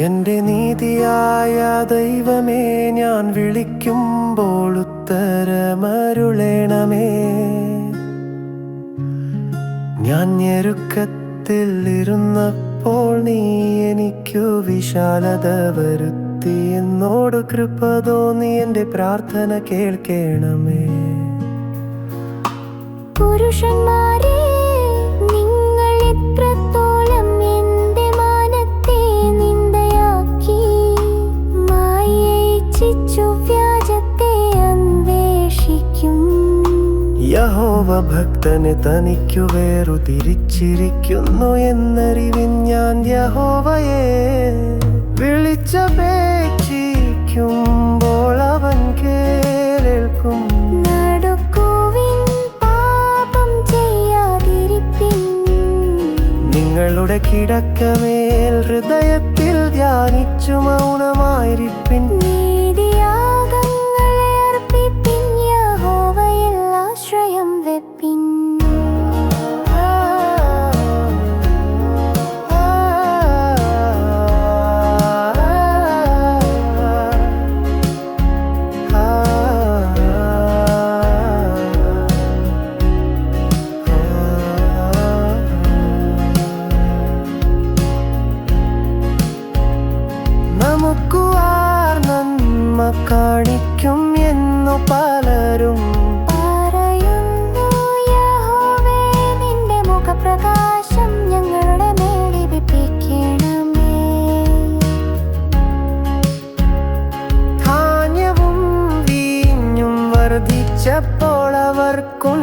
എന്റെ നീതിയായ ദൈവമേ, ഞാൻ വിളിക്കുമ്പോൾ ഉത്തരമരുളേണമേ. ഞാൻ ഞെരുക്കത്തിൽ ഇരുന്നപ്പോൾ നീ എനിക്കു വിശാലത വരുത്തി. എന്നോട് കൃപ തോന്നി എന്റെ പ്രാർത്ഥന കേൾക്കേണമേ. പുരുഷന്മാരെ, നിങ്ങൾ എത്രത്തോളം എന്റെ മാനത്തെ നിന്ദയാക്കി, മായയെ ഇച്ഛിച്ചു വ്യാജത്തെ അന്വേഷിക്കും. യഹോവ ഭക്തനെ തനിക്കു വേർതിരിച്ചിരിക്കുന്നു എന്നറിവിൻ. ഞാൻ യഹോവയെ വിളിച്ചപേക്ഷിക്കുമ്പോൾ അവൻ കേൾക്കും. നിങ്ങളുടെ കിടക്കമേൽ ഹൃദയത്തിൽ ധ്യാനിച്ചു മൗനമായിരിപ്പിൻ. നീതിയാഗങ്ങളെ അർപ്പിപ്പിൻ, യഹോവയിൽ ആശ്രയം വെപ്പിൻ. നമുക്ക് ആർ നന്മ കാണിക്കും എന്നു പലരും പറയുന്നു. യഹോവേ, നിന്റെ മുഖപ്രകാശം ഞങ്ങളുടെ മേൽ ദീപിപ്പിക്കണമേ. ധാന്യവും വീഞ്ഞും വർദ്ധിച്ചപ്പോൾ അവർക്കുണ്ടായ